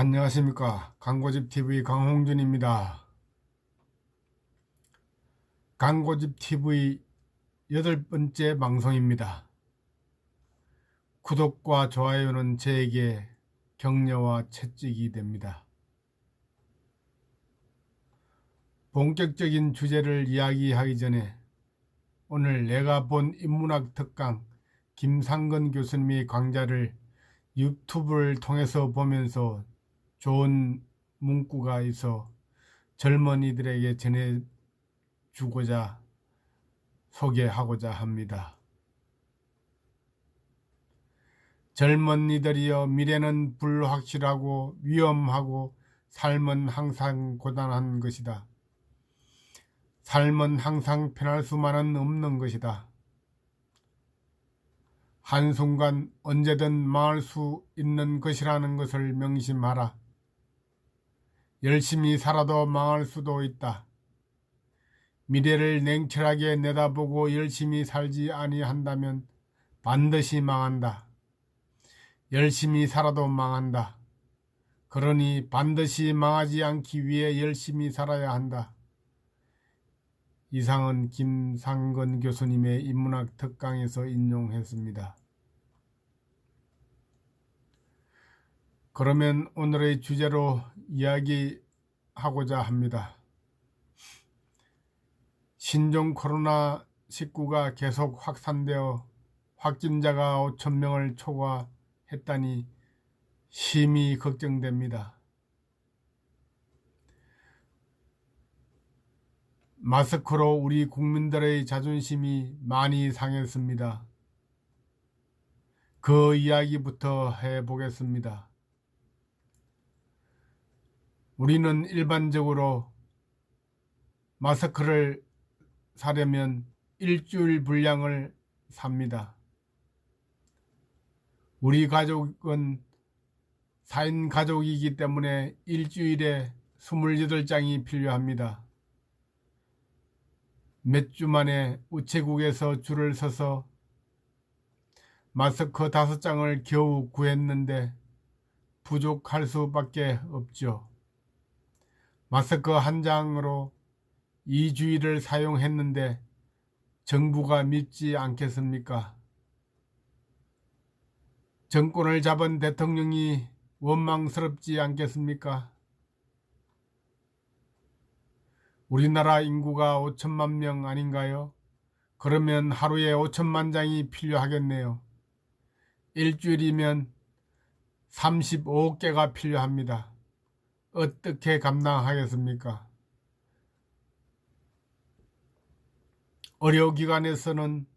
안녕하십니까. 광고집TV 강홍준입니다. 광고집TV 8번째 방송입니다. 구독과 좋아요는 저에게 격려와 채찍이 됩니다. 본격적인 주제를 이야기하기 전에 오늘 내가 본 인문학 특강 김상근 교수님의 강좌를 유튜브를 통해서 보면서 좋은 문구가 있어 젊은이들에게 전해주고자 소개하고자 합니다. 젊은이들이여, 미래는 불확실하고 위험하고 삶은 항상 고단한 것이다. 삶은 항상 편할 수만은 없는 것이다. 한순간 언제든 망할 수 있는 것이라는 것을 명심하라. 열심히 살아도 망할 수도 있다. 미래를 냉철하게 내다보고 열심히 살지 아니한다면 반드시 망한다. 열심히 살아도 망한다. 그러니 반드시 망하지 않기 위해 열심히 살아야 한다. 이상은 김상근 교수님의 인문학 특강에서 인용했습니다. 그러면 오늘의 주제로 이야기하고자 합니다. 신종 코로나19가 계속 확산되어 확진자가 5,000명을 초과했다니 심히 걱정됩니다. 마스크로 우리 국민들의 자존심이 많이 상했습니다. 그 이야기부터 해보겠습니다. 우리는 일반적으로 마스크를 사려면 일주일 분량을 삽니다. 우리 가족은 4인 가족이기 때문에 일주일에 28장이 필요합니다. 몇 주 만에 우체국에서 줄을 서서 마스크 5장을 겨우 구했는데 부족할 수밖에 없죠. 마스크 1장으로 2주일을 사용했는데 정부가 믿지 않겠습니까? 정권을 잡은 대통령이 원망스럽지 않겠습니까? 우리나라 인구가 5천만 명 아닌가요? 그러면 하루에 5천만 장이 필요하겠네요. 일주일이면 35개가 필요합니다. 어떻게 감당하겠습니까? 의료기관에서는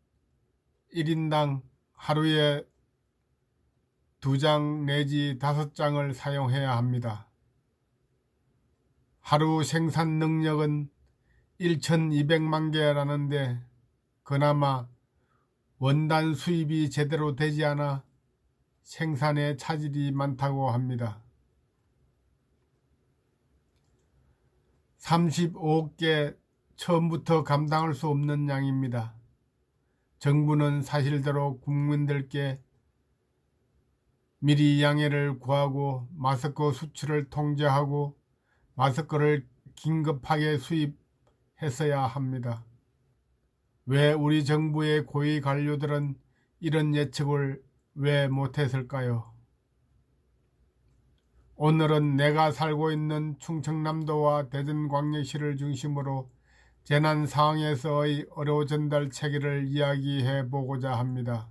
1인당 하루에 2장 내지 5장을 사용해야 합니다. 하루 생산 능력은 1,200만 개라는데 그나마 원단 수입이 제대로 되지 않아 생산에 차질이 많다고 합니다. 35개 처음부터 감당할 수 없는 양입니다. 정부는 사실대로 국민들께 미리 양해를 구하고 마스크 수출을 통제하고 마스크를 긴급하게 수입했어야 합니다. 왜 우리 정부의 고위 관료들은 이런 예측을 왜 못했을까요? 오늘은 내가 살고 있는 충청남도와 대전광역시를 중심으로 재난 상황에서의 의료 전달 체계를 이야기해 보고자 합니다.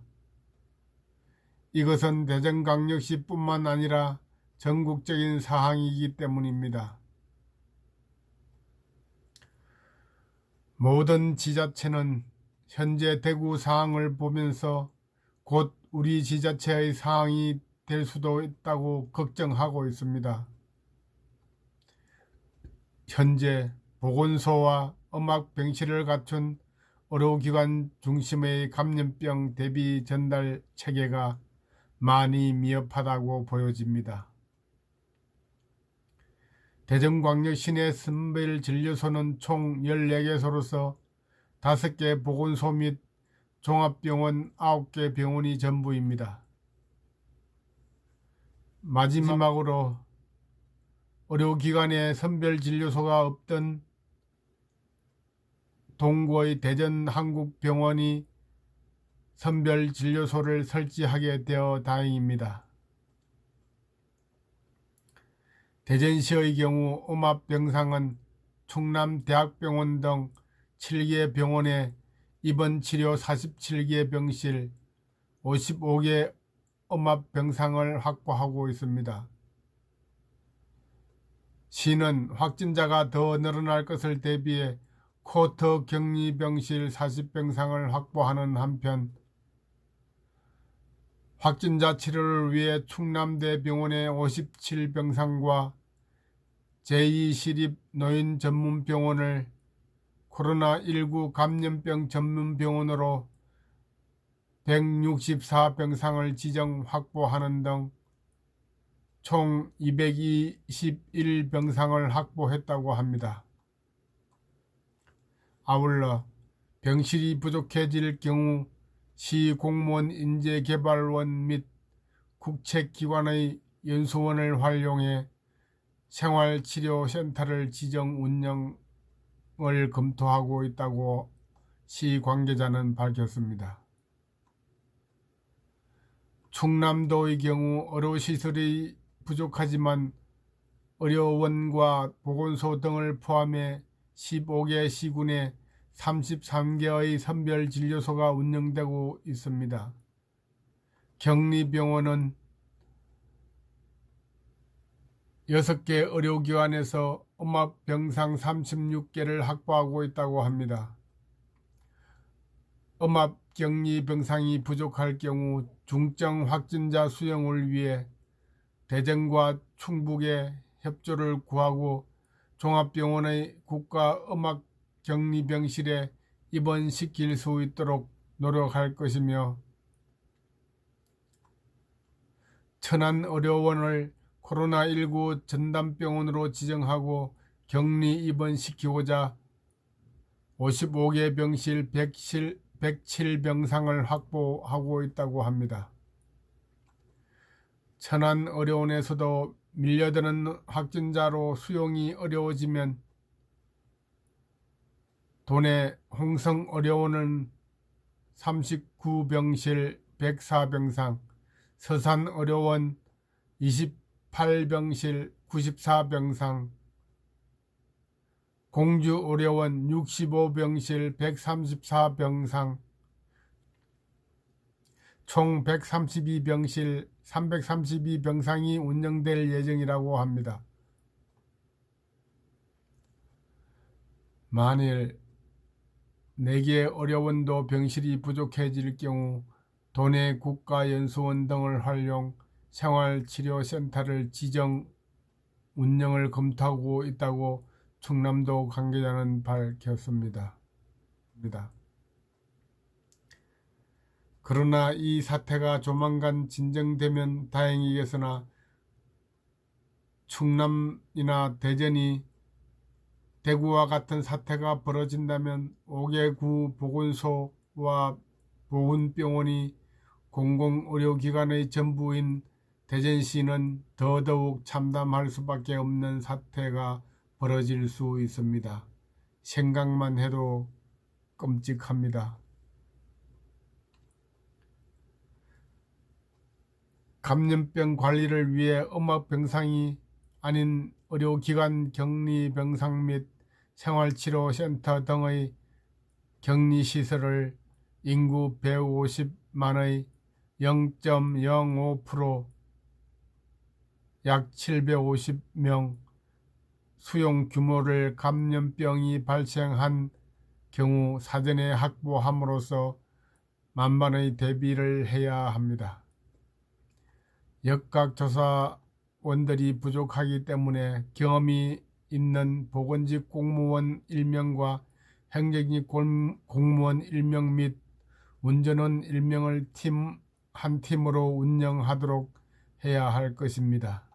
이것은 대전광역시뿐만 아니라 전국적인 사항이기 때문입니다. 모든 지자체는 현재 대구 상황을 보면서 곧 우리 지자체의 상황이 될 수도 있다고 걱정하고 있습니다. 현재 보건소와 음압병실을 갖춘 의료기관 중심의 감염병 대비 전달 체계가 많이 미흡하다고 보여집니다. 대전광역 시내 선별진료소는 총 14개소로서 5개 보건소 및 종합병원 9개 병원이 전부입니다. 마지막으로 의료기관에 선별진료소가 없던 동구의 대전한국병원이 선별진료소를 설치하게 되어 다행입니다. 대전시의 경우 음압병상은 충남대학병원 등 7개 병원에 입원치료 47개 병실 55개 음압병상을 확보하고 있습니다. 시는 확진자가 더 늘어날 것을 대비해 쿼터 격리병실 40병상을 확보하는 한편 확진자 치료를 위해 충남대병원의 57병상과 제2시립노인전문병원을 코로나19 감염병 전문병원으로 164병상을 지정 확보하는 등 총 221병상을 확보했다고 합니다. 아울러 병실이 부족해질 경우 시공무원 인재개발원 및 국책기관의 연수원을 활용해 생활치료센터를 지정 운영을 검토하고 있다고 시 관계자는 밝혔습니다. 충남도의 경우 의료시설이 부족하지만 의료원과 보건소 등을 포함해 15개 시군에 33개의 선별진료소가 운영되고 있습니다. 격리병원은 6개 의료기관에서 음압병상 36개를 확보하고 있다고 합니다. 음압격리병상이 부족할 경우 중증 확진자 수용을 위해 대전과 충북의 협조를 구하고 종합병원의 국가음압격리병실에 입원시킬 수 있도록 노력할 것이며 천안의료원을 코로나19 전담병원으로 지정하고 격리 입원시키고자 55개 병실 107병상을 확보하고 있다고 합니다. 천안의료원에서도 밀려드는 확진자로 수용이 어려워지면 도내 홍성의료원은 39병실 104병상, 서산의료원 28병실 94병상, 공주의료원 65병실 134병상, 총 132병실 332병상이 운영될 예정이라고 합니다. 만일 4개 의료원도 병실이 부족해질 경우 도내 국가연수원 등을 활용 생활치료센터를 지정 운영을 검토하고 있다고 충남도 관계자는 밝혔습니다. 그러나 이 사태가 조만간 진정되면 다행이겠으나 충남이나 대전이 대구와 같은 사태가 벌어진다면 5개 구 보건소와 보훈병원이 공공의료기관의 전부인 대전시는 더더욱 참담할 수밖에 없는 사태가 벌어질 수 있습니다. 생각만 해도 끔찍합니다. 감염병 관리를 위해 음압병상이 아닌 의료기관 격리병상 및 생활치료센터 등의 격리시설을 인구 150만의 0.05% 약 750명 수용 규모를 감염병이 발생한 경우 사전에 확보함으로써 만반의 대비를 해야 합니다. 역학조사원들이 부족하기 때문에 경험이 있는 보건직 공무원 1명과 행정직 공무원 1명 및 운전원 1명을 한 팀으로 운영하도록 해야 할 것입니다.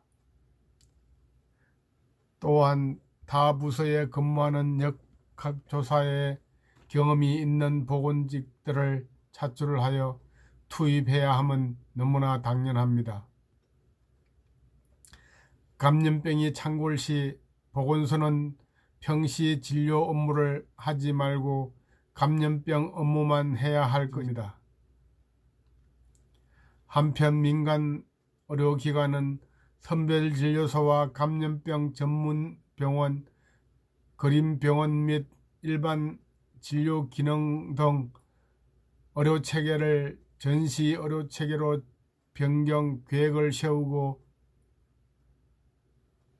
또한 타 부서에 근무하는 역학조사에 경험이 있는 보건직들을 차출하여 투입해야 함은 너무나 당연합니다. 감염병이 창궐 시 보건소는 평시 진료 업무를 하지 말고 감염병 업무만 해야 할 것입니다. 한편 민간 의료기관은 선별진료소와 감염병 전문병원, 그림병원 및 일반 진료기능 등 의료체계를 전시 의료체계로 변경 계획을 세우고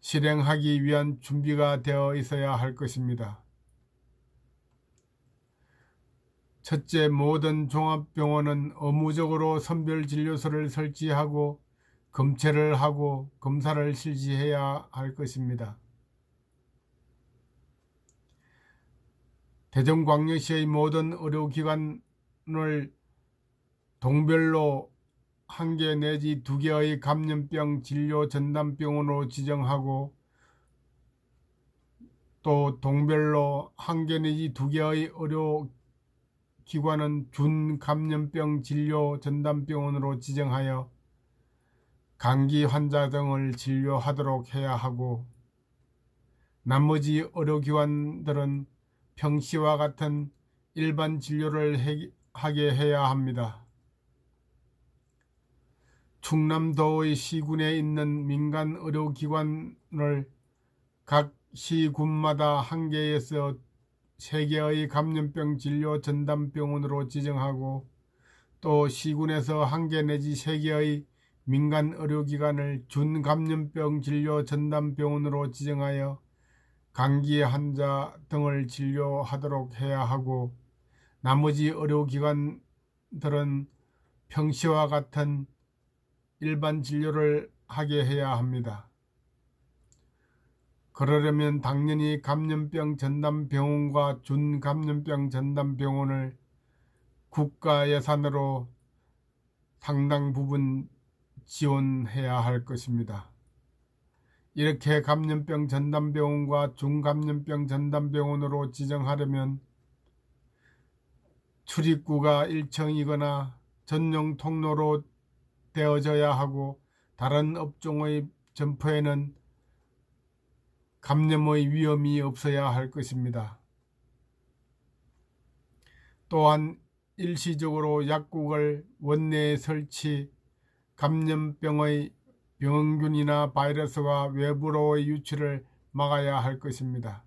실행하기 위한 준비가 되어 있어야 할 것입니다. 첫째, 모든 종합병원은 의무적으로 선별진료소를 설치하고 검체를 하고 검사를 실시해야 할 것입니다. 대전광역시의 모든 의료기관을 동별로 1개 내지 2개의 감염병 진료 전담병원으로 지정하고 또 동별로 1개 내지 2개의 의료기관은 준감염병 진료 전담병원으로 지정하여 감기 환자 등을 진료하도록 해야 하고 나머지 의료기관들은 평시와 같은 일반 진료를 하게 해야 합니다. 충남도의 시군에 있는 민간 의료기관을 각 시군마다 1개에서 3개의 감염병 진료 전담병원으로 지정하고 또 시군에서 1개 내지 3개의 민간 의료기관을 준감염병 진료 전담병원으로 지정하여 감기 환자 등을 진료하도록 해야 하고 나머지 의료기관들은 평시와 같은 일반 진료를 하게 해야 합니다. 그러려면 당연히 감염병 전담병원과 준감염병 전담병원을 국가 예산으로 상당 부분 지원해야 할 것입니다. 이렇게 감염병 전담병원과 중감염병 전담병원으로 지정하려면 출입구가 1층이거나 전용 통로로 되어져야 하고 다른 업종의 점포에는 감염의 위험이 없어야 할 것입니다. 또한 일시적으로 약국을 원내에 설치, 감염병의 병균이나 바이러스가 외부로의 유출을 막아야 할 것입니다.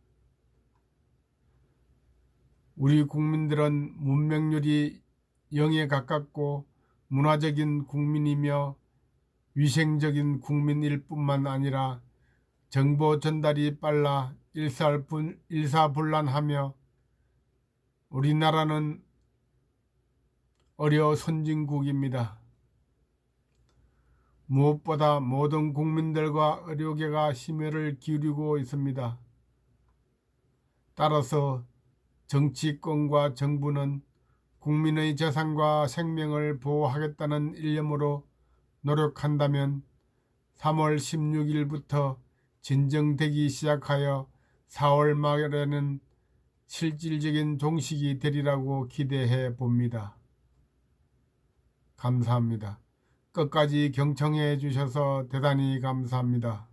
우리 국민들은 문명률이 0에 가깝고 문화적인 국민이며 위생적인 국민일 뿐만 아니라 정보 전달이 빨라 일사불란하며 우리나라는 의료 선진국입니다. 무엇보다 모든 국민들과 의료계가 심혈을 기울이고 있습니다. 따라서 정치권과 정부는 국민의 재산과 생명을 보호하겠다는 일념으로 노력한다면 3월 16일부터 진정되기 시작하여 4월 말에는 실질적인 종식이 되리라고 기대해 봅니다. 감사합니다. 끝까지 경청해 주셔서 대단히 감사합니다.